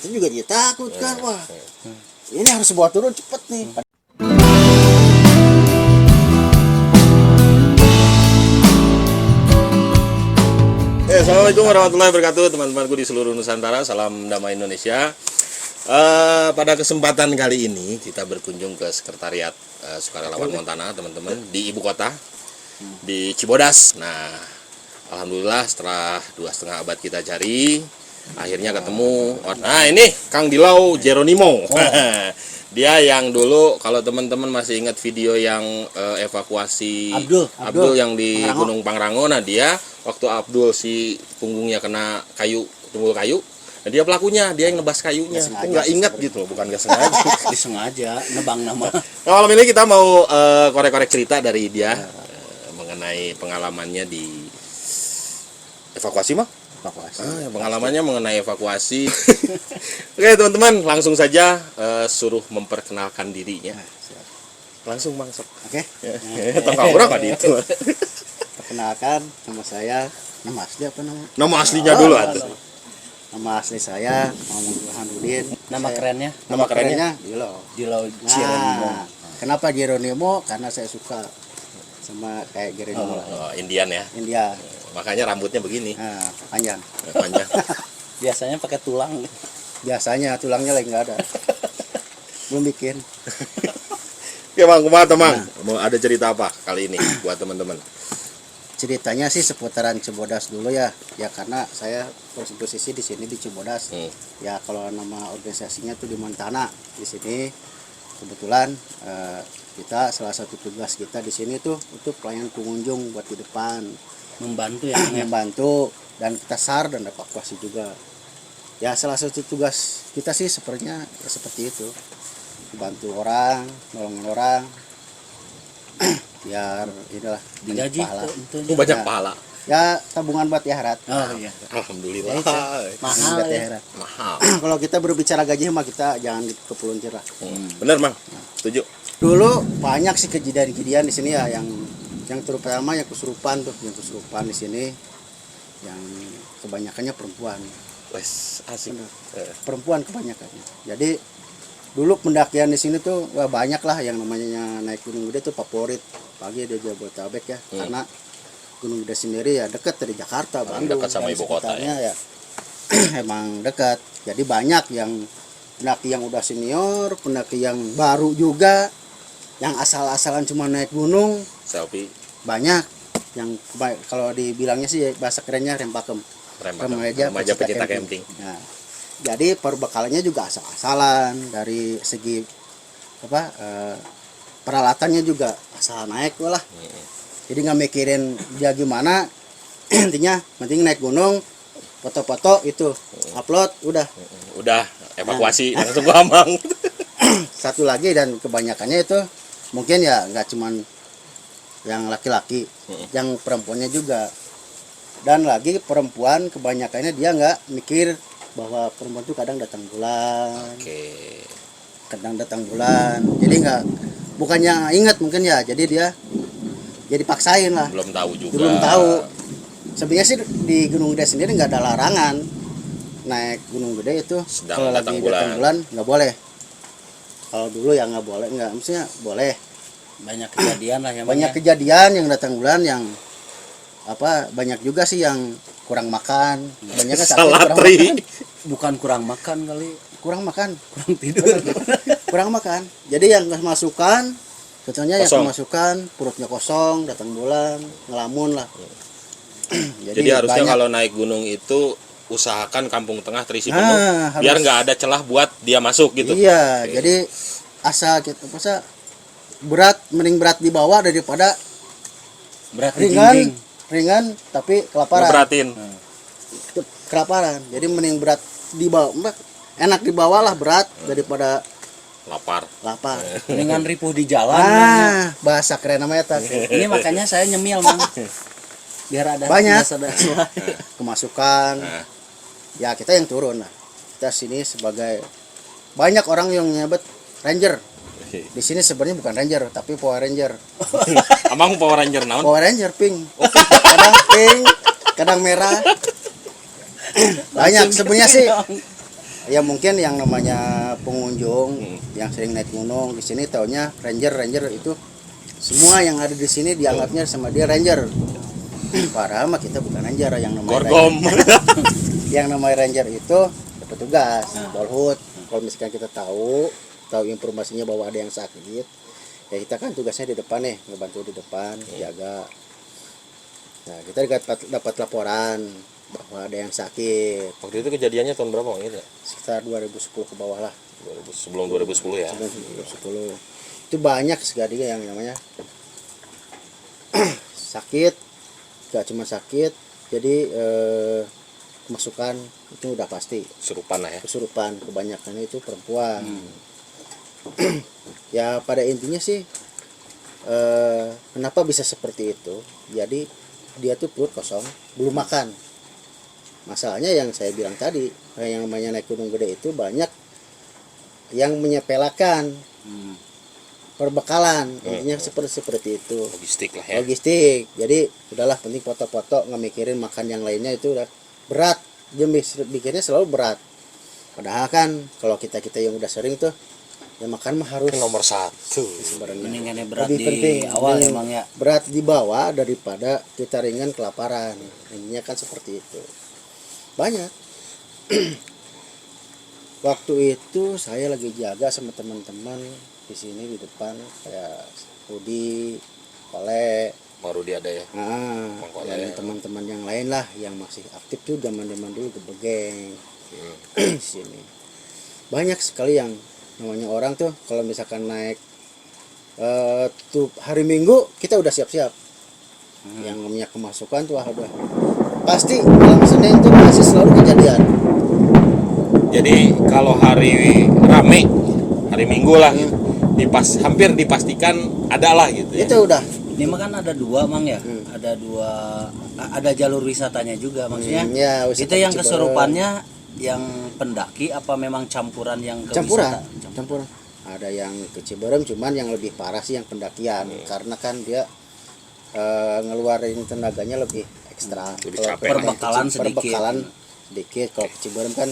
Kita juga dia takut kan, wah ini harus bawa turun cepet nih. Assalamualaikum warahmatullahi wabarakatuh, teman-temanku di seluruh Nusantara. Salam damai Indonesia. Pada kesempatan kali ini kita berkunjung ke sekretariat Sukarelawan Montana, teman-teman, di ibu kota, di Cibodas. Nah, alhamdulillah setelah 2,5 abad kita cari, akhirnya ketemu. Nah, ini Kang Dilau Jeronimo. Dia yang dulu, kalau teman-teman masih ingat video yang evakuasi Abdul yang di Gunung Pangrango. Nah, dia waktu Abdul si punggungnya kena kayu, tumpul kayu, nah dia pelakunya, dia yang nebas kayunya. Nggak ingat gitu, bukan nggak sengaja. Disengaja nebang nama. Nah, malam ini kita mau korek-korek cerita dari dia mengenai pengalamannya di evakuasi mah. Pengalamannya mengenai evakuasi. Oke teman-teman, langsung saja suruh memperkenalkan dirinya. Langsung Bang Sok. Oke. Tengah orang kan itu. Perkenalkan, nama saya, nama asli apa nama? Nama aslinya dulu atuh. Nama asli saya Muhammad Burhanuddin. Nama kerennya? Nama kerennya Dilau Jeronimo. Kenapa Jeronimo? Karena saya suka sama kayak Jeronimo lah. Oh, Indian ya. India. Makanya rambutnya begini. Nah, panjang. Panjang. Biasanya pakai tulang. Biasanya tulangnya lagi nggak ada. Belum bikin. Ya Bang, kumaha Bang? Mau ada cerita apa kali ini buat teman-teman? Ceritanya sih seputaran Cibodas dulu ya. Ya karena saya posisi di sini di Cibodas. Ya kalau nama organisasinya tuh di Montana. Di sini kebetulan kita salah satu tugas kita di sini tuh untuk pelayanan pengunjung buat di depan, Membantu ya. membantu dan kita SAR dan evakuasi juga. Ya salah satu tugas kita sih sepertinya ya seperti itu, bantu orang, nolongin orang, biar inilah Digaji pahala. Banyak pahala. Ya tabungan buat akhirat. Oh iya. Alhamdulillah. Mahal Buat ya. akhirat. Mahal. Kalau kita berbicara gaji mah kita jangan kepeluntir lah. Bener Bang. Setuju. Dulu banyak sih kejadian-kejadian di sini ya yang terutama yang kesurupan tuh, yang kesurupan di sini yang kebanyakannya perempuan. Wes asik. Perempuan kebanyakannya. Jadi dulu pendakian di sini tuh wah, banyak lah yang namanya naik Gunung Gede tuh favorit. Pagi dia Jabodetabek ya, karena Gunung Gede sendiri ya dekat dari Jakarta, Bandung, dekat sama dan ibu kota sekitarnya ya. Emang dekat. Jadi banyak yang pendaki yang udah senior, pendaki yang baru juga, yang asal-asalan cuma naik gunung, Selfie. banyak yang kalau dibilangnya sih bahasa kerennya rempakem. Remaja pecinta camping. Nah, jadi perbekalannya juga asal-asalan dari segi peralatannya juga asal naik lah. Jadi nggak mikirin dia gimana, intinya penting naik gunung, foto-foto itu upload udah Evakuasi langsung gampang. Satu lagi dan kebanyakannya itu mungkin ya nggak cuman yang laki-laki, yang perempuannya juga. Dan lagi perempuan kebanyakannya dia nggak mikir bahwa perempuan itu kadang datang bulan, kadang datang bulan. Jadi nggak, bukannya ingat mungkin ya, jadi dia jadi paksain lah. Belum tahu juga. Belum tahu. Sebenarnya sih di Gunung Gede sendiri nggak ada larangan naik Gunung Gede itu. Kalau lagi datang bulan nggak boleh. Kalau dulu ya nggak boleh, nggak, maksudnya boleh. Banyak kejadian lah yang Banyak kejadian yang datang bulan yang banyak juga sih yang kurang makan. Banyak salah tri. Bukan kurang makan kali, kurang makan, kurang tidur. kurang makan. Jadi yang kemasukan, contohnya yang kemasukan perutnya kosong, datang bulan, ngelamun lah. Jadi harusnya kalau naik gunung itu usahakan kampung tengah terisi penuh, biar nggak ada celah buat dia masuk gitu. Iya, jadi asal kita mending berat di bawah daripada Berat ringan tapi kelaparan. Beratin. Kelaparan. Jadi mending berat di bawah, enak di bawah lah berat daripada lapar. Mendingan ripuh di jalan. Bahasa keren namanya tak. Ini makanya saya nyemil, Mang. Biar ada banyak ada kemasukan. Ya kita yang turun lah. Kita sini sebagai banyak orang yang nyebut ranger. Di sini sebenarnya bukan ranger tapi Power Ranger. Abang Power Ranger naon? Power Ranger pink. Kadang pink, kadang merah. Banyak sebenarnya sih. Ya mungkin yang namanya pengunjung yang sering naik gunung di sini taunya ranger itu semua yang ada di sini dianggapnya sama dia ranger. Padahal mah kita bukan ranger, yang namanya Gorgom. yang namanya ranger itu petugas polhut. Kalau misalkan kita tahu informasinya bahwa ada yang sakit, ya kita kan tugasnya di depan nih, ngebantu di depan, jaga. Nah, kita dapat laporan bahwa ada yang sakit. Waktu itu kejadiannya tahun berapa Bang? Sekitar 2010 ke bawah lah. Sebelum 2010 ya. Sebelum 2010. Itu banyak sekali yang namanya sakit, gak cuma sakit, jadi kemasukan itu udah pasti. Kesurupan lah ya. Kesurupan, kebanyakan itu perempuan. Ya pada intinya sih kenapa bisa seperti itu? Jadi dia tuh perut kosong, belum makan. Masalahnya yang saya bilang tadi, yang namanya naik gunung gede itu banyak yang menyepelekan perbekalan, intinya seperti itu. Logistik lah ya. Logistik. Jadi udahlah, penting foto-foto, nggak mikirin makan yang lainnya, itu udah berat. Dia bikinnya selalu berat. Padahal kan kalau kita yang udah sering tuh, ya makan mah harus Nomor 1 sebenarnya. Mendingannya berat Lebih di penting awal mending emang ya. berat di bawah daripada kita ringan kelaparan. Intinya kan seperti itu. Banyak. Waktu itu saya lagi jaga sama teman-teman di sini di depan, kayak Rudi, Kole, Marudi ada ya. nah, dan teman-teman yang lain lah yang masih aktif tuh zaman-zaman dulu Gebegeng. Di sini banyak sekali yang namanya orang tuh kalau misalkan naik tuh hari Minggu kita udah siap-siap. Yang namanya kemasukan tuh udah pasti malam Senin tuh masih selalu kejadian. Jadi kalau hari rame, hari Minggu lah gitu, hampir dipastikan ada lah gitu ya. Itu udah. Ini mah kan ada dua Mang ya. Ada jalur wisatanya juga maksudnya. Ya, wisata Itu yang Ciberem. kesurupannya yang pendaki apa memang campuran yang ke Campuran. wisata? Campuran. Ada yang ke Ciberem, cuman yang lebih parah sih yang pendakian, karena kan dia ngeluarin tenaganya lebih ekstra. Lebih Kalau capek. Perbekalan sedikit. perbekalan sedikit. Kalau ke Ciberem kan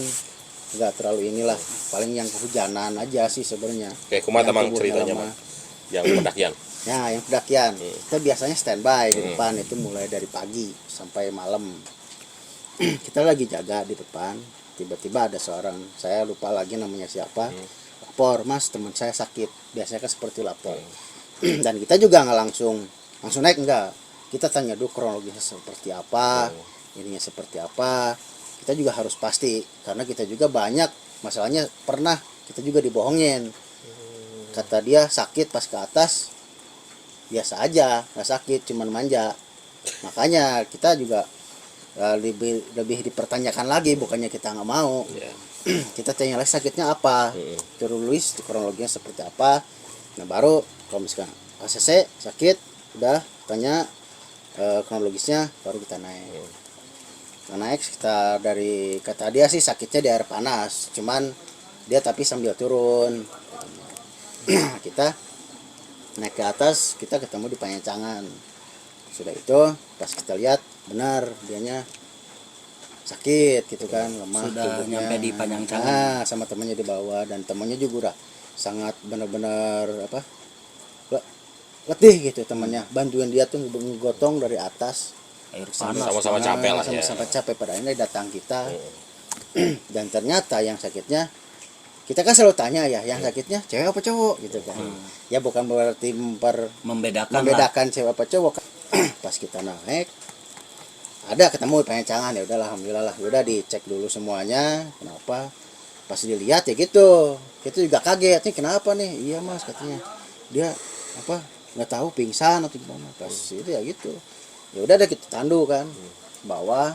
nggak terlalu inilah, paling yang kehujanan aja sih sebenarnya. Kayak kumaha Yang Mang tubuhnya ceritanya lemah. Mang? Yang pendakian. Nah, yang pendakian kita biasanya standby di depan, itu mulai dari pagi sampai malam. Kita lagi jaga di depan, tiba-tiba ada seorang, saya lupa lagi namanya siapa, lapor, Mas teman saya sakit. Biasanya kan seperti lapor. Dan kita juga nggak langsung naik, enggak. Kita tanya dulu kronologisnya seperti apa, ininya seperti apa. Kita juga harus pasti, karena kita juga banyak masalahnya, pernah kita juga dibohongin. Kata dia sakit, pas ke atas biasa aja, nggak sakit, cuman manja. Makanya kita juga lebih dipertanyakan lagi, bukannya kita nggak mau. Kita tanya lagi sakitnya apa, terus kronologinya seperti apa. Nah baru kalau misalkan ACC sakit, udah tanya kronologisnya, baru kita naik. Naik sekitar, dari kata dia sih sakitnya di air panas, cuman dia tapi sambil turun. Kita naik ke atas, kita ketemu di Panyancangan. Sudah itu pas kita lihat benar dianya sakit gitu kan, lemah Sudah tubuhnya. nyampe di Panyancangan. Sama temannya di bawah, dan temannya juga udah sangat benar-benar letih gitu temannya. Bantuin dia tuh ngegotong dari atas. Air panas. Sama-sama capek lah ya. Sama-sama capek, pada akhirnya datang kita. Dan ternyata yang sakitnya, kita kan selalu tanya ya, yang sakitnya cewek apa cowok gitu kan. Ya bukan berarti membedakan cewek apa cowok. Pas kita naik, ada ketemu di Panyancangan, ya udahlah, alhamdulillah lah, udah dicek dulu semuanya, kenapa. Pas dilihat ya gitu, kita juga kaget nih, kenapa nih. Iya Mas katanya, dia nggak tahu pingsan atau gimana. Pas itu ya gitu, ya udah ada kita tandu kan bawah.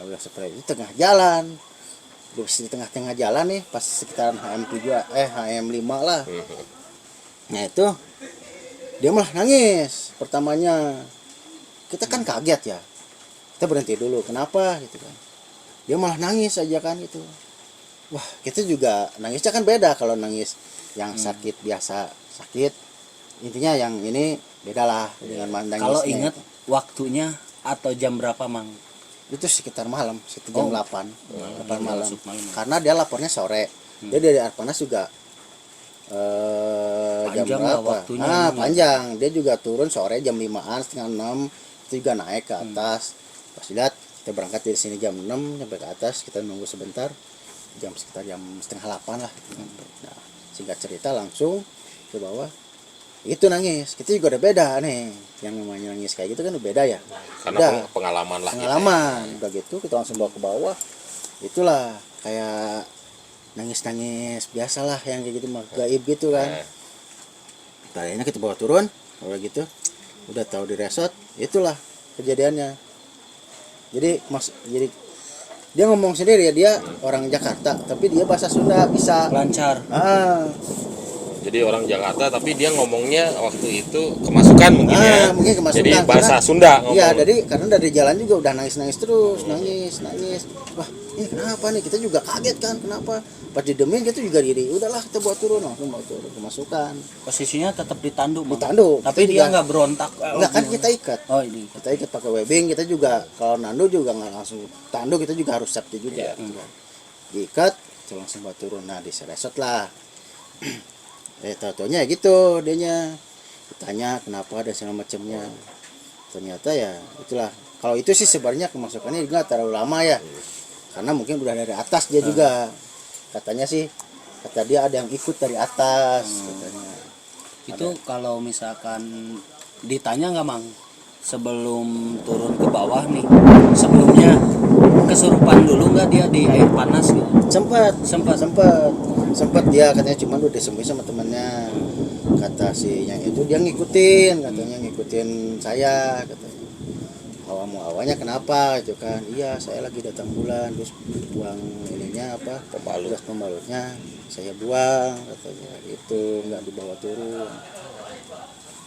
Udah seperti itu tengah jalan, di tengah-tengah jalan nih, pas sekitaran HM5 lah. Nah itu dia malah nangis pertamanya. Kita kan kaget ya, kita berhenti dulu, kenapa gitu kan. Dia malah nangis aja kan gitu. Wah, kita juga nangisnya kan beda. Kalau nangis yang sakit biasa sakit, intinya yang ini beda lah dengan nangisnya. Kalau inget waktunya atau jam berapa Mang? itu sekitar malam, sekitar jam 8 malam. masuk malam. Karena dia lapornya sore. Dia dari Arpanas juga jam Panjang lah berapa? waktunya. Panjang. Dia juga turun sore jam 5-an, setengah 6 itu juga naik ke atas. Pas lihat kita berangkat dari sini jam 6 sampai ke atas, kita nunggu sebentar sekitar jam setengah 8 lah. Nah, singkat cerita langsung ke bawah itu nangis. Kita juga udah beda nih, yang namanya nangis kayak gitu kan udah beda ya, Karena udah pengalaman lah pengalaman udah gitu kita langsung bawa ke bawah. Itulah kayak nangis biasalah yang kayak gitu mah gaib gitu kan. Tadinya kita bawa turun udah gitu, udah tahu di resort, itulah kejadiannya. Jadi dia ngomong sendiri ya, dia orang Jakarta tapi dia bahasa Sunda bisa Lancar. Jadi orang Jakarta tapi dia ngomongnya waktu itu kemasukan mungkin ya. Mungkin kemasukan. Jadi bahasa Karena- Sunda ngomong. Iya, karena dari jalan juga udah nangis terus, nangis. Wah, ini kenapa nih? Kita juga kaget kan, kenapa? Pas didemin kita juga diri, udahlah kita bawa turun, langsung bawa turun kemasukan. Posisinya tetap ditanduk, Bang. Ditanduk. Tapi Kita dia juga- nggak berontak. Enggak kan kita ikat. Oh, ini. Kita ikat pakai webbing, kita juga kalau nandu juga nggak langsung tanduk, kita juga harus safety juga. Diikat, kita langsung bawa turun. Nah, diseresot lah. Tau-taunya gitu dianya. Ditanya kenapa ada segala macamnya. Ternyata ya itulah. Kalau itu sih sebenarnya kemasukannya juga terlalu lama ya. Karena mungkin udah dari atas dia juga. Katanya sih, kata dia ada yang ikut dari atas katanya. Itu kalau misalkan ditanya nggak, Mang, sebelum turun ke bawah nih, sebelumnya kesurupan dulu nggak dia di air panas gitu? Sempat dia katanya cuman udah disembuhin sama temannya. Kata si yang itu dia ngikutin saya katanya. Awalnya kenapa gitu kan? Iya, saya lagi datang bulan terus buang ininya apa? Pembalutnya saya buang katanya. Itu nggak dibawa turun.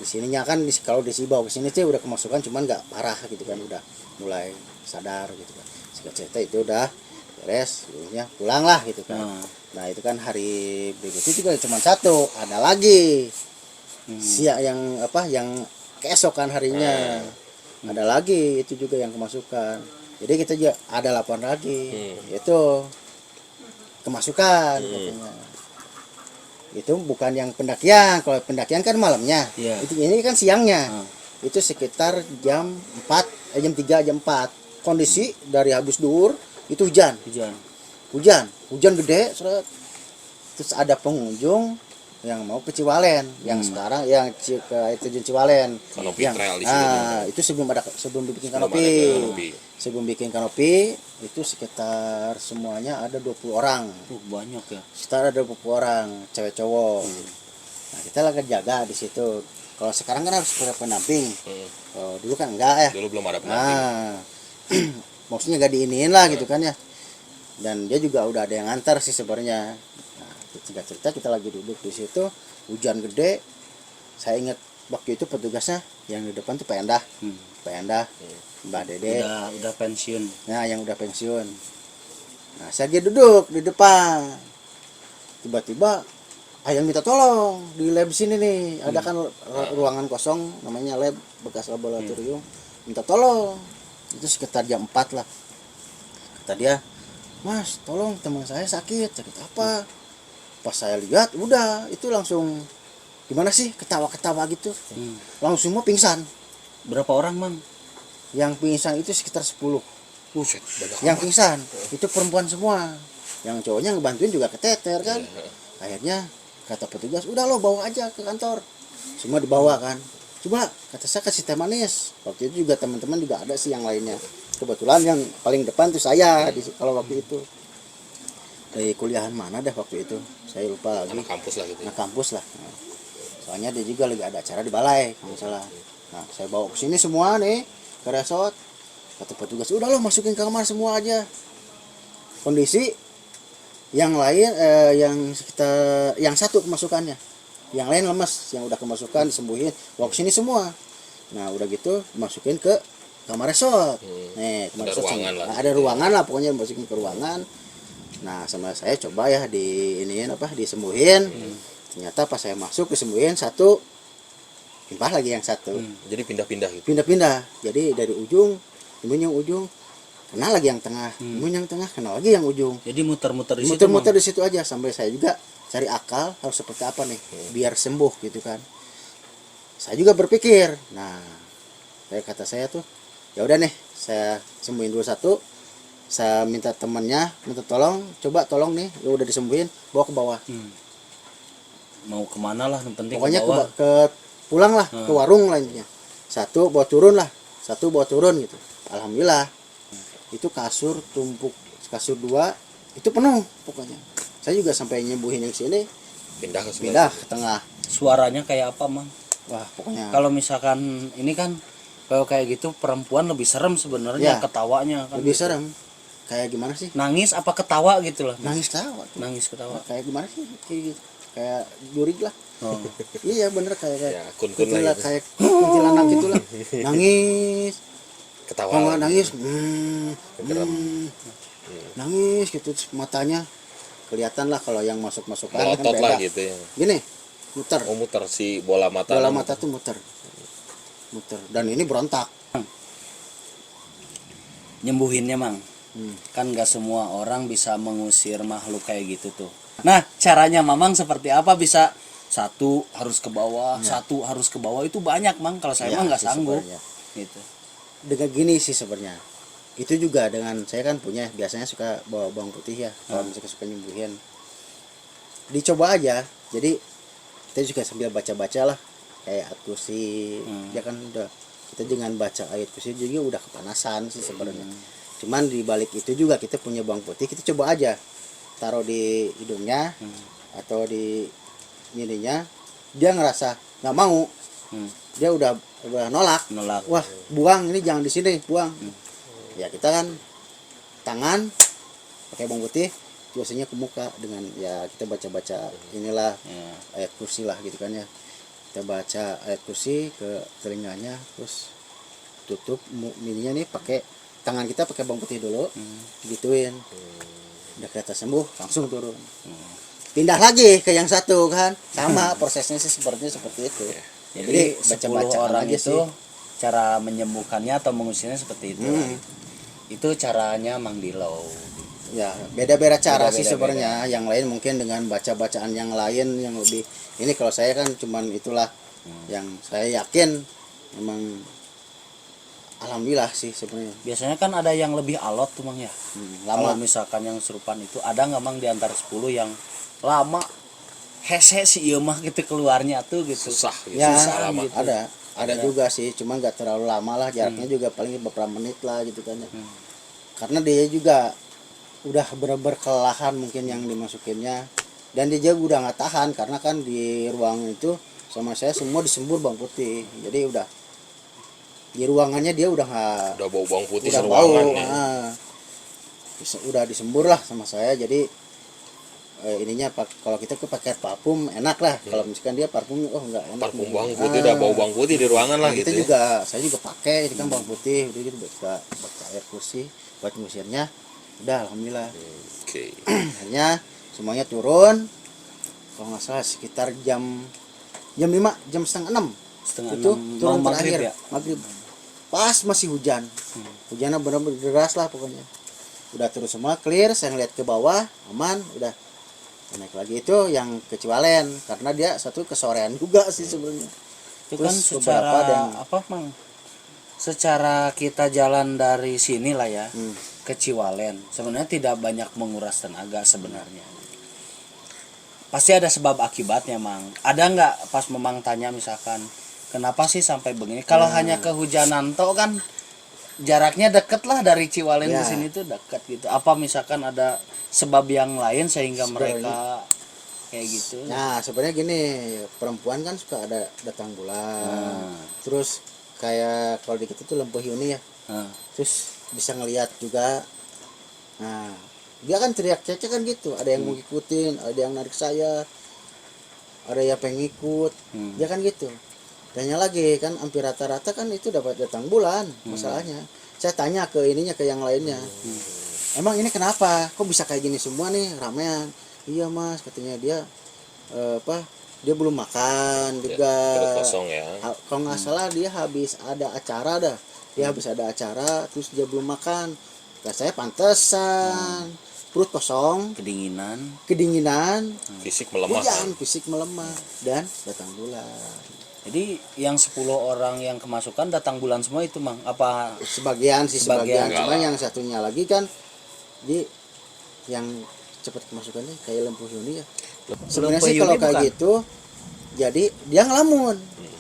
Di sininya kan kalau dibawa ke sini sih udah kemasukan cuman nggak parah gitu kan, udah mulai sadar gitu kan. Singkat cerita itu udah beres, ya pulang lah gitu kan. Nah itu kan hari berikutnya juga cuma satu, ada lagi siang yang keesokan harinya ada lagi itu juga yang kemasukan. Jadi kita juga ada laporan lagi, itu kemasukan katanya. Itu bukan yang pendakian, kalau pendakian kan malamnya, ini kan siangnya. Itu sekitar jam 4, jam 3, jam 4. Kondisi dari habis duhur itu hujan gede, terus ada pengunjung yang mau ke Ciwalen, yang sekarang yang ke air terjun Ciwalen. Kanopi trail di sini. Itu sebelum bikin kanopi. Sebelum bikin kanopi itu sekitar semuanya ada 20 orang. Banyak ya. Sekitar ada 20 orang, cewek cowok. Nah, kita lagi jaga di situ. Kalau sekarang kan harus ada pendamping. Oh, dulu kan enggak ya. Dulu belum ada pendamping. Maksudnya gak diiniin lah gitu kan ya. Dan dia juga udah ada yang ngantar sih sebenarnya. Nah, ketika cerita kita lagi duduk di situ, hujan gede. Saya ingat waktu itu petugasnya yang di depan tuh Pak Endah. Mbak Dede. Udah pensiun. Nah, yang udah pensiun. Nah, saya lagi duduk di depan. Tiba-tiba ayang minta tolong di lab sini nih. Ada kan ruangan kosong namanya lab bekas laboratorium. Minta tolong. Itu sekitar jam 4 lah. Kata dia, "Mas, tolong teman saya sakit apa?" Pas saya lihat, udah itu langsung gimana sih, ketawa-ketawa gitu. Langsung semua pingsan. Berapa orang, Mang? Yang pingsan itu sekitar 10. Buset, Yang pingsan itu perempuan semua. Yang cowoknya ngebantuin juga keteter kan. Akhirnya kata petugas, "Udah lo bawa aja ke kantor." Semua dibawa kan. Coba kata saya kasih teh manis. Waktu itu juga teman-teman juga ada sih yang lainnya. Kebetulan yang paling depan tuh saya kalau waktu itu. Dari kuliahan mana dah waktu itu. Saya lupa lagi. anak kampus lah gitu. Nah, kampus lah. Nah, soalnya dia juga lagi ada acara di balai kalau nggak salah. Nah, saya bawa ke sini semua nih ke resort. Kata petugas, "Udah lo masukin ke kamar semua aja." Kondisi yang lain yang satu kemasukannya. Yang lain lemes, yang udah kemasukan disembuhin, bawa ke sini semua. Nah, udah gitu masukin ke kamar resort. Nih, kamar resort ada ruangan lah pokoknya masukin ke ruangan. Nah, sama saya coba ya disembuhin. Ternyata pas saya masuk disembuhin satu, timpah lagi yang satu. Jadi pindah-pindah gitu. Pindah-pindah. Jadi dari ujung, ujung kena lagi yang tengah, yang tengah kena lagi yang ujung. Jadi muter-muter di situ. Muter-muter Mang. di situ aja sampai saya juga cari akal harus seperti apa nih biar sembuh gitu kan. Saya juga berpikir, nah kayak kata saya tuh, ya udah nih saya sembuhin dulu satu, saya minta temannya minta tolong, coba tolong nih, ya udah disembuhin, bawa ke bawah. Mau kemana lah, yang penting Pokoknya ke bawah. pulang lah ke warung lainnya. Satu bawa turun lah, satu bawa turun gitu. Alhamdulillah itu kasur tumpuk kasur 2 itu penuh pokoknya. Saya juga sampai nyembuhin yang sini Pindah ke sebelah. pindah ke tengah. Suaranya kayak apa, Mang? Wah pokoknya Kalau misalkan ini kan kalau kayak gitu perempuan lebih serem sebenarnya, Ya. ketawanya kan. lebih serem. Kayak gimana sih? Nangis apa ketawa gitu lah. Nangis tawa tuh. Nangis ketawa. Kayak gimana sih? Kayak gitu. Kayak jurig lah. Oh. Iya bener kayak Ya, kun-kun lah itulah, gitu. kayak kuntilanak gitulah. Nangis. Ketawa. Kalau nggak nangis, Kegerem. nangis gitu terus matanya kelihatan lah kalau yang masuk-masukan kan Melotot beda. lah gitu ya. Gini, muter. Oh, muter si bola mata. Bola mata tuh muter. Dan ini berontak. Nyembuhinnya, Mang. Hmm. Kan nggak semua orang bisa mengusir makhluk kayak gitu tuh. Nah, caranya Mamang seperti apa bisa satu harus ke bawah, satu harus ke bawah, itu banyak, Mang. Kalau saya Ya, mah nggak sih sanggup. sebenarnya. Gitu. Dengan gini sih sebenarnya. Itu juga dengan saya kan punya biasanya suka bawa bawang putih ya. Kalau misalnya suka nyembuhin. Dicoba aja. Jadi kita juga sambil baca-baca lah kayak ayat kursi. Ya kan udah kita dengan baca ayat kursi juga udah kepanasan sih sebenarnya. Cuman di balik itu juga kita punya bawang putih, kita coba aja taruh di hidungnya atau di ininya, dia ngerasa nggak mau, dia udah nolak. Wah buang, ini jangan di sini, buang. Ya kita kan tangan pakai bawang putih biasanya ke muka dengan ya kita baca inilah ayat kursi lah gitu kan ya, kita baca ayat kursi ke telinganya terus tutup mininya nih pakai tangan kita pakai bawang putih dulu, gituin, udah kata sembuh langsung turun, pindah lagi ke yang satu kan, sama prosesnya sih seperti itu. Jadi 10 orang aja itu sih. cara menyembuhkannya atau mengusirnya seperti itu. Itu caranya Mang Dilau. Ya beda-beda cara sih Beda-beda. sebenarnya, yang lain mungkin dengan baca-bacaan yang lain yang lebih ini, kalau saya kan cuman itulah yang saya yakin memang alhamdulillah sih sebenarnya. Biasanya kan ada yang lebih alot tuh, Mang ya. Kalau Lama misalkan yang serupan itu ada nggak, Mang, di antara 10 yang lama hese si ieu mah gitu keluarnya tuh gitu. Susah gitu. ya susah lama. gitu. ada juga sih, cuma nggak terlalu lama lah jaraknya, juga paling beberapa menit lah gitu kan ya. Karena dia juga udah bener-bener kelelahan mungkin yang dimasukinnya, dan dia juga udah nggak tahan karena kan di ruangan itu sama saya semua disembur bawang putih, jadi udah di ruangannya dia udah nggak, Udah bau bawang putih udah bau, seruangan ya. udah disembur lah sama saya. Jadi ininya kalau kita pakai parfum enak lah, kalau misalkan dia parfum enggak enak, Parfum bawang putih udah bau bawang putih di ruangan lah kita gitu. juga saya juga pakai itu kan bawang putih, udah gitu baca air kursi buat ngusirnya, udah alhamdulillah. Oke. Akhirnya semuanya turun, kalau nggak salah sekitar jam 5, jam setengah 6 Setengah itu 6 turun mau maghrib terakhir ya. maghrib, pas masih hujan, hujannya benar-benar deras lah pokoknya. Udah turun semua clear, saya ngeliat ke bawah aman, udah naik lagi. Itu yang kecualen karena dia satu kesorean juga sih sebenarnya. Itu kan Terus secara beberapa ada yang- apa, Mang? Secara kita jalan dari sini lah ya ke Ciwalen, sebenarnya tidak banyak menguras tenaga sebenarnya. Pasti ada sebab akibatnya, Mang. Ada nggak pas Memang tanya misalkan kenapa sih sampai begini? Kalau hanya kehujanan toh kan jaraknya deket lah dari Ciwalen Ya. ke sini tuh deket gitu. Apa misalkan ada sebab yang lain sehingga Sebenarnya- mereka kayak gitu? Nah sebenarnya gini, perempuan kan suka ada datang bulan, terus kayak kalau di kita tuh lempuh yuni ya, Nah, terus bisa ngelihat juga. Nah dia kan teriak cecek kan gitu, ada yang mau ngikutin, ada yang narik saya, ada yang pengen ikut, dia kan gitu. Tanya lagi kan hampir rata-rata kan itu dapat datang bulan masalahnya. Saya tanya ke ininya, ke yang lainnya, emang ini kenapa kok bisa kayak gini semua nih ramean? Iya mas, katanya dia dia belum makan juga. Perut kosong ya. Kalau nggak salah dia habis ada acara dah, dia habis ada acara terus dia belum makan, saya pantesan perut kosong, kedinginan, Fisik melemah. fisik melemah dan datang bulan. Jadi yang 10 orang yang kemasukan datang bulan semua itu Mang? Apa Sebagian Sebagian. cuma yang satunya lagi kan di yang cepat kemasukannya kayak lempuh Yuni ya. Sebenarnya Lempuh sih kalau Yuni kayak bukan? gitu jadi dia ngelamun.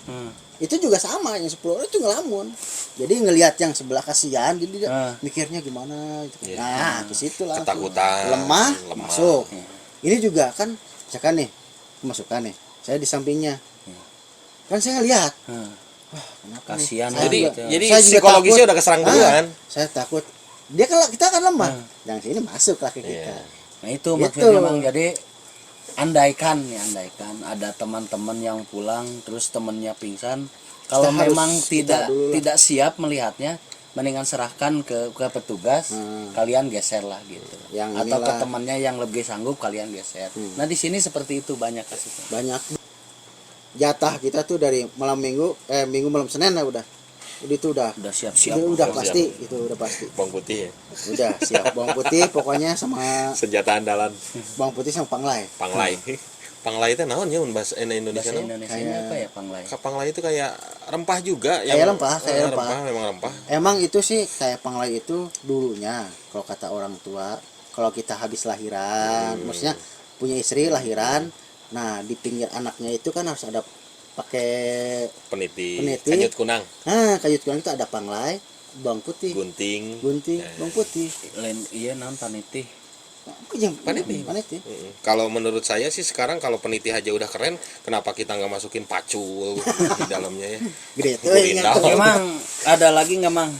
Hmm. Itu juga sama yang 10 orang itu ngelamun. Jadi ngelihat yang sebelah kasihan jadi dia mikirnya gimana gitu. Iya. Nah, di situ langsung Ketakutan, lemah lemah. masuk. Ini juga kan misalkan nih kemasukan nih. Saya di sampingnya. Kan saya ngelihat. Kenapa nih? Kasihan Saya Jadi juga- jadi saya juga psikologisnya takut. udah keserang duluan. Saya takut dia kan kita akan lemah. Yang sini masuk lah ke kita. Iya. Nah itu Gitu. maksudnya Mang. Jadi andaikan ada teman-teman yang pulang terus temennya pingsan, kalau Kita harus memang kita dulu lah. tidak siap melihatnya, mendingan serahkan ke petugas, kalian geser lah gitu. Yang Atau ke inilah. temannya yang lebih sanggup kalian geser. Nah di sini seperti itu banyak kasusnya. Banyak jatah kita tuh dari malam minggu malam Senin lah udah itu udah Udah siap-siap. udah Siap. pasti itu udah pasti Bawang putih ya. udah siap bawang putih pokoknya sama Senjata andalan. bawang putih sama panglai. Panglai. Panglai itu naon ya bahasa Indonesia? Bahasa naon? Indonesia Kayak- apa ya panglai? Panglai itu kayak rempah juga Kayak rempah, kayak rempah. Memang rempah. Emang itu sih kayak panglai itu dulunya kalau kata orang tua kalau kita habis lahiran maksudnya punya istri lahiran, nah di pinggir anaknya itu kan harus ada pakai Peniti. Peniti. Kanyut kunang. kayu tukang itu ada panglai bawang putih Gunting. gunting Ya, ya. bawang putih Lain iya naon paniti. Paniti. paniti. Kalau menurut saya sih sekarang kalau peniti aja udah keren, kenapa kita nggak masukin pacul di dalamnya ya? Gede tuh Gurindal. ingat tuh. Memang ada lagi nggak Mang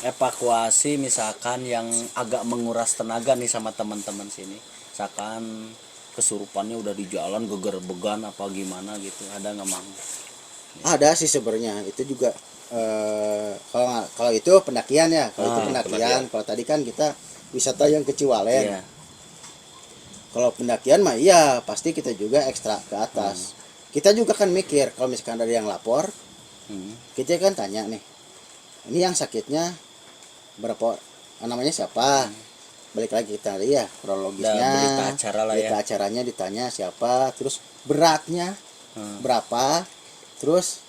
evakuasi misalkan yang agak menguras tenaga nih sama teman-teman sini, misalkan kesurupannya udah di jalan geger-began apa gimana gitu, ada nggak Mang? Ada sih sebenarnya itu juga kalau itu pendakian ya kalau itu pendakian. pendakian. Kalau tadi kan kita wisata yang ke Ciwalen. Iya. Kalau pendakian mah iya pasti kita juga ekstra ke atas. Kita juga kan mikir kalau misalkan ada yang lapor kita kan tanya nih ini yang sakitnya berapa namanya siapa, balik lagi kita ya kronologisnya, Dan berita acara lah ya. berita acaranya ditanya siapa, terus beratnya berapa, terus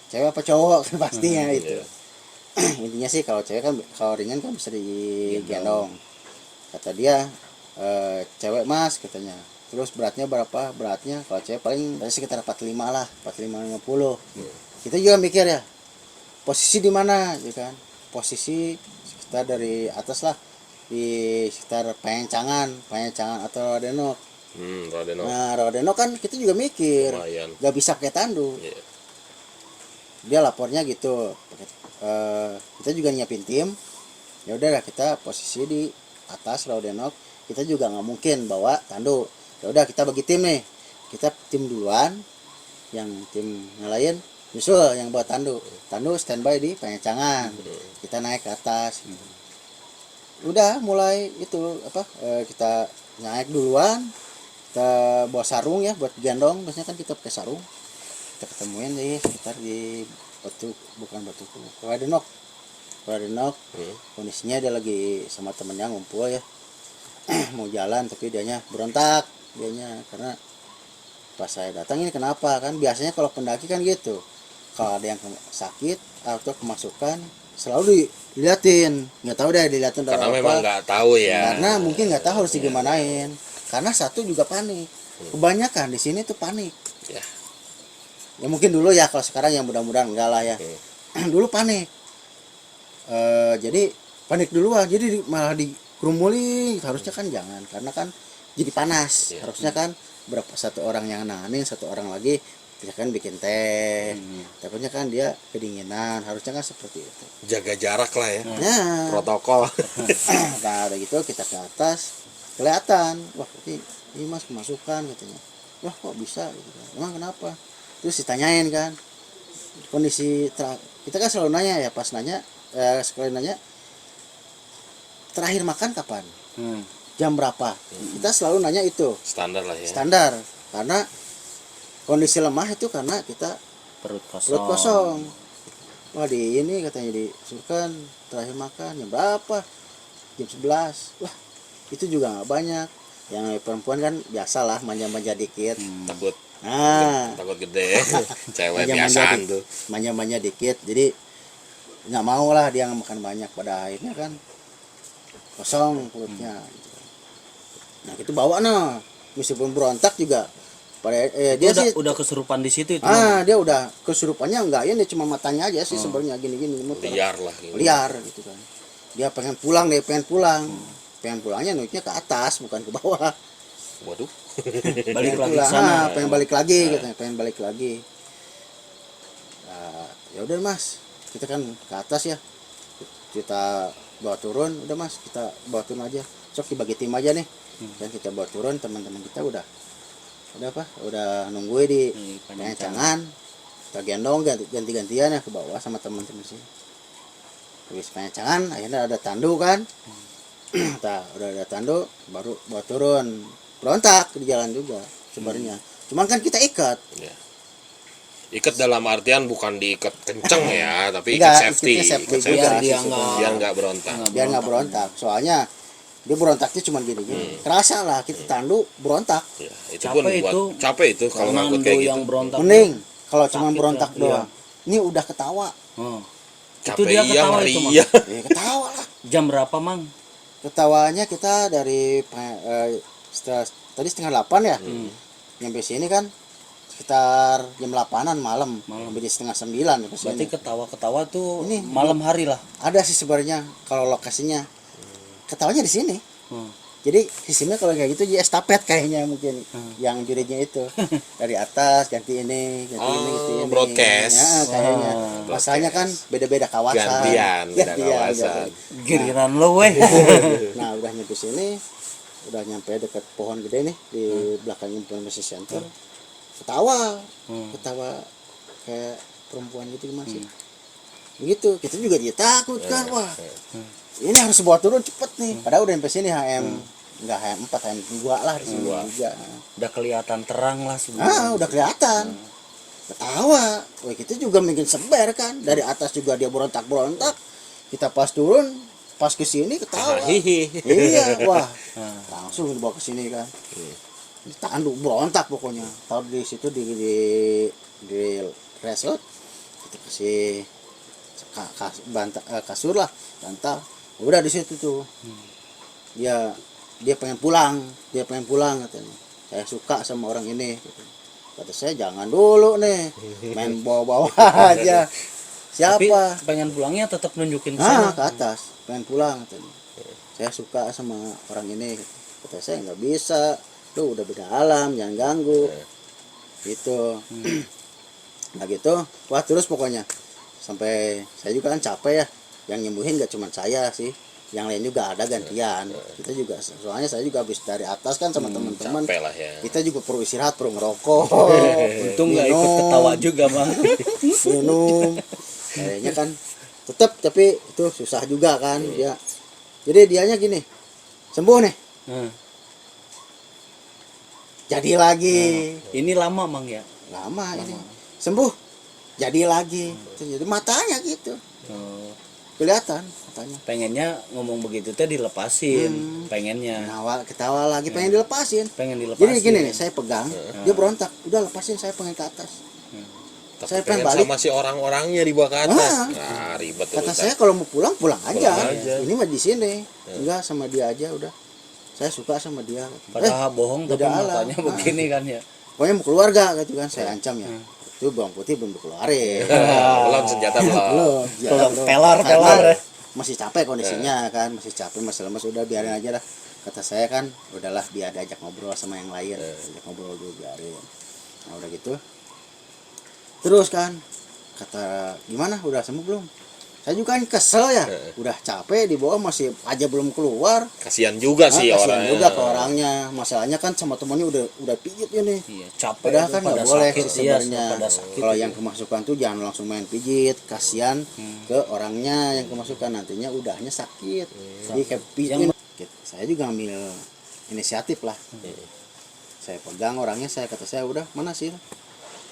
cewek apa cowok kan pastinya itu. Intinya sih kalau cewek kan kalau ringan kan bisa digendong. Kata dia cewek mas katanya. Terus beratnya berapa? Beratnya kalau cewek paling sekitar 45 lah, 45 50. Kita juga mikir ya. Posisi di mana ya kan? Posisi sekitar dari atas lah di sekitar Pancangan atau Radenok. Radenok. Nah, Radenok kan kita juga mikir. Lumayan. Gak bisa pakai tandu. Iya. Dia lapornya gitu. Kita juga nyiapin tim. Ya udah kita posisi di atas Radenok. Kita juga nggak mungkin bawa tandu. Ya udah kita bagi tim nih. Kita tim duluan, yang tim yang lain nyusul yang bawa tandu. Tandu standby di Pancangan. Kita naik ke atas. Udah mulai itu kita naik duluan. Kita bawa sarung ya buat gendong. Biasanya kan kita pakai sarung. Kita ketemuin di sekitar di Radenok. Kondisinya dia lagi sama temennya ngumpul ya. Mau jalan tapi dianya berontak karena pas saya datang ini kenapa kan biasanya kalau pendaki kan gitu kalau ada yang sakit atau kemasukan selalu diliatin, nggak tahu deh diliatin Karena apa. memang nggak tahu ya. Karena mungkin nggak tahu harus digimanain karena satu juga panik, kebanyakan di sini tuh panik Ya. ya mungkin dulu ya, kalau sekarang yang mudah-mudahan enggak lah ya. Dulu panik jadi panik duluan jadi malah dikerumuli, harusnya kan jangan karena kan jadi panas. Harusnya kan satu orang yang nahanin, satu orang lagi kita kan bikin teh. Takutnya kan dia kedinginan, harusnya kan seperti itu. Jaga jarak lah ya. Nah, Protokol. nah udah gitu kita ke atas kelihatan, wah ini mas kemasukan katanya. Wah kok bisa gitu kan. Emang kenapa? Terus ditanyain kan kondisi kita kan selalu nanya ya, pas nanya sekali nanya terakhir makan kapan, jam berapa, kita selalu nanya itu Standar lah ya. standar karena kondisi lemah itu karena kita Perut perut kosong. Wah di ini katanya disuruhkan terakhir makan jam berapa, jam 11. Wah itu juga nggak banyak. Yang perempuan kan biasalah manja-manja dikit. Takut Nah takut gede. Cewek manja-manja biasaan di- tuh. manja-manja dikit, jadi nggak mau lah dia makan banyak, pada akhirnya kan kosong perutnya. Nah itu bawa no, meskipun berontak juga pada Itu dia udah, sih udah kesurupan di situ itu. Mang. dia udah kesurupannya enggak ya, dia cuma matanya aja sih sebenarnya gini-gini muter Liar lah gitu. liar gitu kan. Dia pengen pulang, pengen pulangnya naiknya ke atas bukan ke bawah. Waduh. Balik lagi ke Pulang, sana. pengen balik lagi katanya, pengen balik lagi. Nah, ya udah mas, kita kan ke atas ya, kita bawa turun, udah mas kita bawa turun aja, sok dibagi tim aja nih. Dan kita bawa turun, teman-teman kita udah apa, udah nungguin di penyancangan, kita gendong ganti-gantian ya ke bawah sama teman-teman sih. Habis penyancangan akhirnya ada tandu kan, udah ada tandu baru bawa turun, berontak di jalan juga sebenarnya, cuman kan kita ikat. Ya. Ikat dalam artian bukan diikat kenceng ya, tapi Enggak, ikat safety. ikatnya safety Ikat juga Biar dia sih nggak- biar nggak berontak. biar nggak berontak, soalnya dia berontaknya cuma gini-gini, kerasa lah kita tandu berontak. Ya, itu Capek pun buat itu. capek itu kalau ngangkut Komando kayak gitu. yang berontak. Mending kalau cuma Sakit berontak lah, doang, ini udah ketawa. Oh. Itu Capek dia iya, ketawa ngeri itu, Mang. iya. Ketawa lah. Jam berapa, Mang? Ketawanya kita dari tadi setengah 8 ya, nyampe sini kan sekitar jam 8-an malam, jadi setengah 9 ke Berarti sini. ketawa-ketawa tuh Ini- malam hari lah. Ada sih sebenarnya kalau lokasinya, ketawanya di sini. Hmm. Jadi sistemnya kalau kayak gitu jadi estafet kayaknya mungkin yang jurinya itu dari atas ganti ini ganti ini ganti ini. Broadcast. Ya, kayaknya masalahnya kan beda-beda kawasan. Gantian, beda kawasan. Giliran lo weh. Nah udah nyampe sini, udah nyampe dekat pohon gede nih di belakang informasi center, ketawa kayak perempuan gitu masih. Begitu kita juga dia takut kan, wah ini harus bawa turun cepet nih. Padahal udah sampai sini enggak HM4, HM2 lah di sini juga. Udah kelihatan terang lah sebenarnya. Udah kelihatan. Ketawa. Wah, kita juga bikin seber kan. Dari atas juga dia berontak-berontak. Kita pas turun, pas ke sini ketawa. Hihi. Iya, wah. Langsung dibawa ke sini kan. Tanduk berontak pokoknya. Tahu di situ di resort kita kasih kasur lah, bantal. Udah di situ tuh. Dia pengen pulang katanya. Saya suka sama orang ini. Kata saya jangan dulu nih, main bawa-bawa aja. Tapi Siapa? pengen pulangnya tetap nunjukin ke sana. Ke atas, pengen pulang katanya. Saya suka sama orang ini. Kata saya nggak bisa, lu udah beda alam, jangan ganggu. Gitu. Nah gitu, wah terus pokoknya sampai saya juga kan capek ya. Yang nyembuhin gak cuma saya sih, yang lain juga ada gantian. Kita juga, soalnya saya juga habis dari atas kan sama teman-teman. Capek lah ya. Kita juga perlu istirahat, perlu ngerokok. Untung nggak ikut minum, ketawa juga, Bang. minum. Kayaknya kan tetap, tapi itu susah juga kan dia. Jadi dianya gini, sembuh nih, jadi lagi. Ini lama, Mang ya. Lama ini sembuh, jadi lagi. Jadi matanya gitu kelihatan matanya. Pengennya ngomong begitu teh dilepasin, pengennya. Ketawa lagi, pengen dilepasin. Pengen dilepasin. Jadi gini nih, saya pegang, dia berontak, udah lepasin, saya pengen ke atas. Tapi Saya pengen pengen balik. sama si orang-orangnya dibawa ke atas. Nah, ribet tuh. Kata saya kalau mau pulang aja. Pulang aja. Ini mah di sini. Enggak, sama dia aja udah. Saya suka sama dia. Padahal bohong tapi beda alam. matanya begini kan ya. Pokoknya mau keluarga gitu kan, saya ancam ya. Itu bawang putih belum dikeluarin. Belum senjata belum. Belum. Pelar. Masih capek kondisinya kan, masih capek, masih lemas, udah biarin aja lah. Kata saya kan, udahlah biar diajak ngobrol sama yang lain. Ajak ngobrol dulu biarin. Nah udah gitu. Terus kan, kata gimana, udah sembuh belum? Saya juga kan kesel ya, udah capek di bawah masih aja belum keluar. Kasihan juga sih Kasihan orangnya. juga ke orangnya. Masalahnya kan sama temannya udah pijit ya nih. Iya, capek. Padahal itu kan nggak pada boleh sakit, sih iya, sebenarnya. pada sakit. Kalau itu. yang kemasukan tuh jangan langsung main pijit, kasihan ke orangnya yang kemasukan, nantinya udahnya sakit. Jadi kayak pijit. Saya juga ambil inisiatif lah. Saya pegang orangnya, saya kata saya udah mana sih?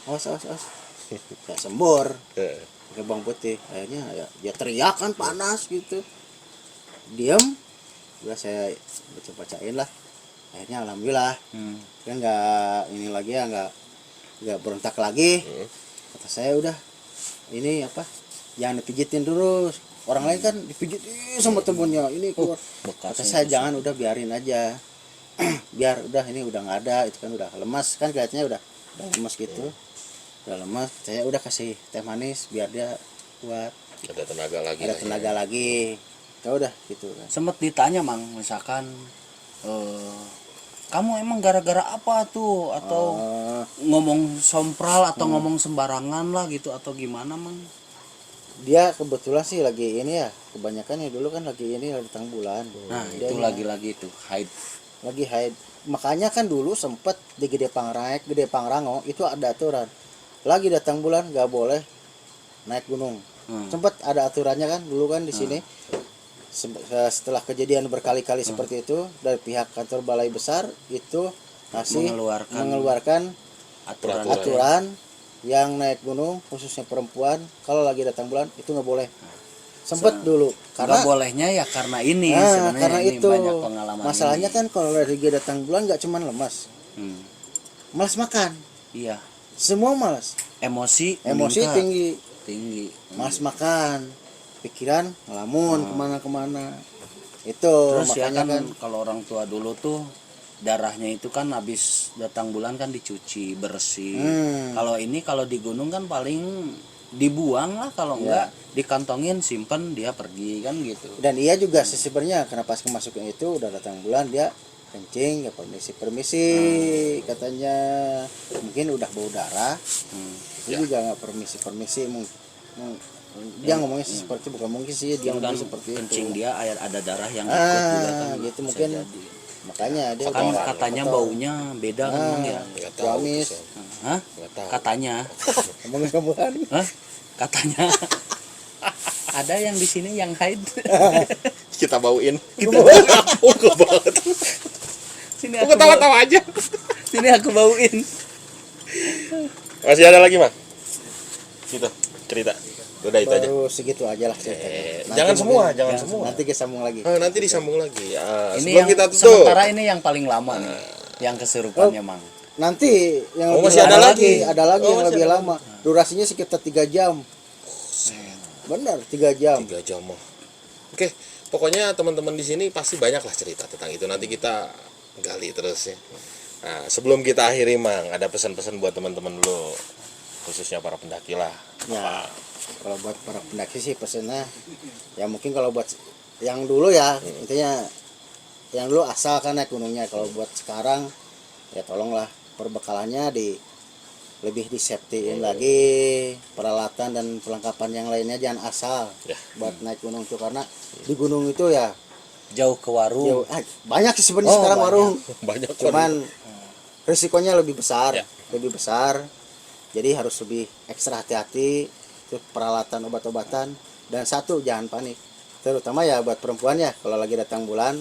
Awas. Saya sembur ke bawang putih. Akhirnya ya dia teriak kan panas gitu. Diam. udah saya bacain lah, akhirnya alhamdulillah Hmm. kan nggak ini lagi ya, nggak berontak lagi. Kata saya udah ini apa, jangan dipijitin terus, orang lain kan dipijitin sama temennya ini keluar. Kata saya jangan, udah biarin aja. Biar udah ini udah nggak ada, itu kan udah lemas kan, kelihatannya udah lemas gitu, udah lemas. Saya udah kasih teh manis biar dia kuat, Ada tenaga lagi. ada tenaga lagi. Ya udah gitu kan. Sempet ditanya Mang, misalkan kamu emang gara-gara apa tuh, atau Oh, ngomong sompral atau ngomong sembarangan lah gitu, atau gimana Mang? dia kebetulan sih lagi ini ya, kebanyakan ya dulu kan lagi ini lagi datang bulan. Nah Dia itu ini lagi tuh haid. lagi haid. Makanya kan dulu sempet di Gede Pangrango, Gede Pangrango itu ada aturan, lagi datang bulan nggak boleh naik gunung. Sempet ada aturannya kan dulu kan di sini. Setelah kejadian berkali-kali seperti itu, dari pihak kantor balai besar itu masih mengeluarkan aturan yang naik gunung khususnya perempuan kalau lagi datang bulan itu nggak boleh. Sempet dulu Karena karena bolehnya ya karena ini nah, sebenarnya karena ini itu banyak pengalaman. masalahnya ini. kan kalau lagi datang bulan nggak cuma lemas, Hmm. malas makan, Iya, semua malas, emosi emosi meningkat. tinggi, tinggi. malas makan, pikiran ngelamun kemana-kemana. Itu Terus ya makanya kan, kan kalau orang tua dulu tuh darahnya itu kan habis datang bulan kan dicuci bersih. Kalau ini kalau di gunung kan paling dibuang lah, kalau enggak dikantongin simpen dia pergi kan gitu. dan iya juga sih sebenarnya karena pas kemasukan itu udah datang bulan dia kencing ya permisi katanya, mungkin udah bau darah. Itu juga nggak permisi dia ngomongnya sih seperti, bukan mungkin sih dia Kan ngomong seperti kencing itu. dia ada darah yang ikut juga kan Gitu bisa mungkin jadi. makanya dia Kan udah katanya kotor. baunya beda kan Mang, ya. Nggak tahu. Gamis. tuh, Sam. Hah? Nggak tahu. Katanya. Ngomongin kebuhan. Hah? Katanya. Ada yang di sini yang haid. Kita bauin. Kita Aku banget. sini Aku ketawa-tawa aja. Sini aku bauin. Masih ada lagi, Mang? Gitu, cerita. Udah itu aja. Baru segitu aja lah ceritanya. Nanti Jangan semua, mungkin- jangan semua. Nanti kita sambung lagi. Nanti disambung lagi. Ini Sebelum yang kita tutup. sementara ini yang paling lama nih. Yang kesurupannya Mang. Nanti yang Oh, lebih masih ada lagi. ada lagi Oh, yang masih lebih ada lama. Durasinya sekitar 3 jam. Benar, 3 jam. 3 jam. Oke, pokoknya teman-teman di sini pasti banyak lah cerita tentang itu. Nanti kita gali terus ya. Nah, sebelum kita akhiri, Mang, ada pesan-pesan buat teman-teman dulu, khususnya para pendaki lah. Ya, kalau buat para pendaki sih pesannya ya mungkin kalau buat yang dulu ya intinya yang dulu asal kan naik gunungnya. Kalau buat sekarang ya tolonglah perbekalannya lebih di safety-in lagi, peralatan dan perlengkapan yang lainnya jangan asal Ya. buat naik gunung itu, karena di gunung itu ya Jauh ke warung. banyak sih sebenarnya Oh, sekarang banyak. warung, Banyak cuman risikonya lebih besar, Ya. lebih besar. Jadi harus lebih ekstra hati-hati, terus peralatan obat-obatan, dan satu jangan panik, terutama ya buat perempuan ya kalau lagi datang bulan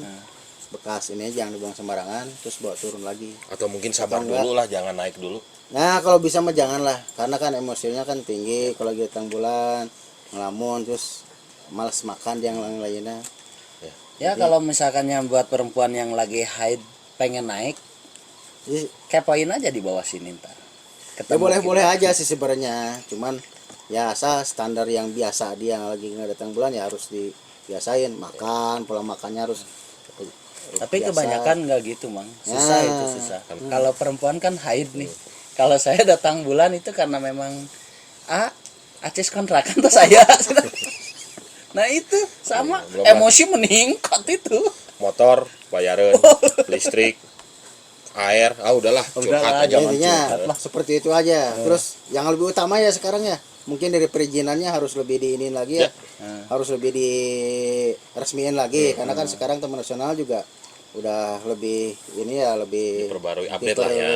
bekas ini jangan dibuang sembarangan, terus bawa turun lagi. Atau mungkin sabar Atau enggak. dulu lah, jangan naik dulu. Nah kalau bisa mah janganlah, karena kan emosinya kan tinggi kalau lagi datang bulan, ngelamun, terus malas makan yang lain-lainnya. Ya kalau misalkannya buat perempuan yang lagi haid pengen naik, Jadi, kepoin aja di bawah sini ntar. ya Ketemu boleh-boleh kita. aja sih sebenarnya, cuman ya asal standar yang biasa dia yang lagi nggak datang bulan ya harus dibiasain makan, pola makannya harus Tapi biasa. kebanyakan nggak gitu Mang. Susah Nah. itu susah. Kalau perempuan kan haid nih. Kalau saya datang bulan itu karena memang acis kontrakan tuh saya. Nah itu sama Belum emosi meningkat itu. Motor, bayaran, listrik, air, udahlah, Udahlah, curhat aja. jangan intinya curhat. seperti itu aja. Terus yang lebih utama ya sekarang ya mungkin dari perizinannya harus lebih diinin lagi ya, harus lebih diresmiin lagi, karena kan sekarang Taman Nasional juga udah lebih ini ya, lebih Diperbarui, update lah ya.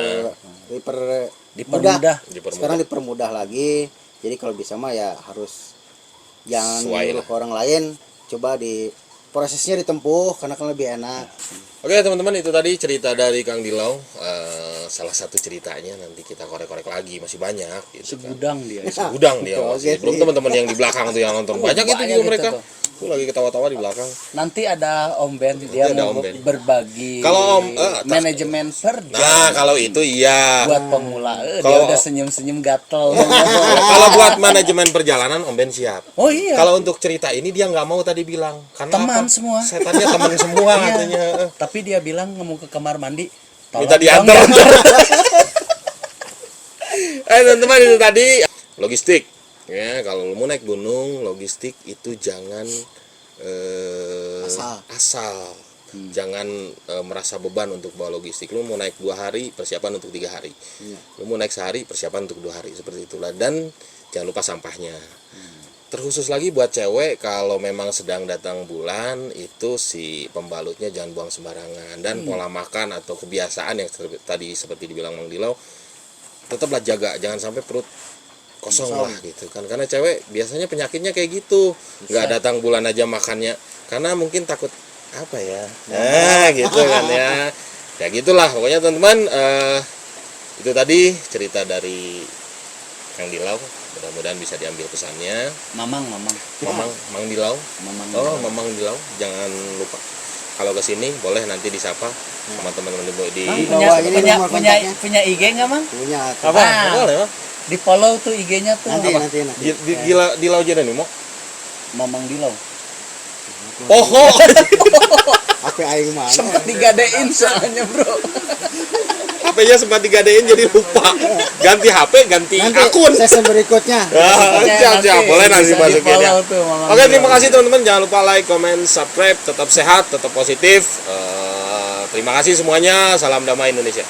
Dipermudah. Sekarang dipermudah lagi. Jadi kalau bisa mah ya harus jangan Sesuai nyuruh lah. ke orang lain, coba di prosesnya ditempuh karena kan lebih enak. Oke teman-teman, itu tadi cerita dari Kang Dilau. Salah satu ceritanya nanti kita korek-korek lagi, masih banyak gitu kan. Segudang dia. Segudang dia Oke, masih. sih. Belum teman-teman yang di belakang tuh yang nonton. Banyak itu banyak juga itu mereka. tuh. Tuh lagi ketawa-tawa di belakang. Nanti ada Om Ben, dia ada mau Om Ben. berbagi Kalau manajemen kerja Nah, kalau itu iya. buat pemula. Dia Kalau- udah senyum-senyum gatel. Kalau buat manajemen perjalanan Om Ben siap. Oh iya. Kalau untuk cerita ini dia nggak mau tadi bilang. Karena Teman apa? semua. Setannya teman semua Iya. katanya. Tapi dia bilang mau ke kamar mandi. Minta Tolong diantar. dong. Teman-teman, itu tadi logistik. Ya, kalau lu mau naik gunung, logistik itu jangan asal. Jangan merasa beban untuk bawa logistik. Lu mau naik 2 hari, persiapan untuk 3 hari. Lu mau naik sehari, persiapan untuk 2 hari, seperti itulah. Dan jangan lupa sampahnya. Terkhusus lagi buat cewek, kalau memang sedang datang bulan, itu si pembalutnya jangan buang sembarangan. Dan pola makan atau kebiasaan yang tadi seperti dibilang Mang Dilau, tetaplah jaga, jangan sampai perut kosong lah gitu kan. Karena cewek biasanya penyakitnya kayak gitu, nggak datang bulan aja makannya, karena mungkin takut apa ya, gitu kan ya. Ya gitulah pokoknya teman-teman. Itu tadi cerita dari Kang Dilau, mudah-mudahan bisa diambil pesannya. Mamang. Mang Dilau. Mamang. Oh, Mamang Dilau, jangan lupa kalau ke sini boleh nanti disapa sama teman-teman di Mang, Punya bawa ini punya nomor punya kontaknya. punya IG nggak, Mang? Punya tuh. apa? Ah. Boleh, Mang. Di follow tuh IG-nya tuh. Nanti Apa? nanti. Dilau jadi nih, Mo. Mamang Dilau. Oh, HP aing mah. Sempat digadein soalnya, Bro. HP-nya sempat digadein jadi lupa. Ganti HP, ganti Nanti akun. season berikutnya. Siap, boleh nanti bisa masukin ya. di-follow tuh, Mamang Oke, terima Dilau. kasih teman-teman. Jangan lupa like, comment, subscribe. Tetap sehat, tetap positif. Terima kasih semuanya. Salam damai Indonesia.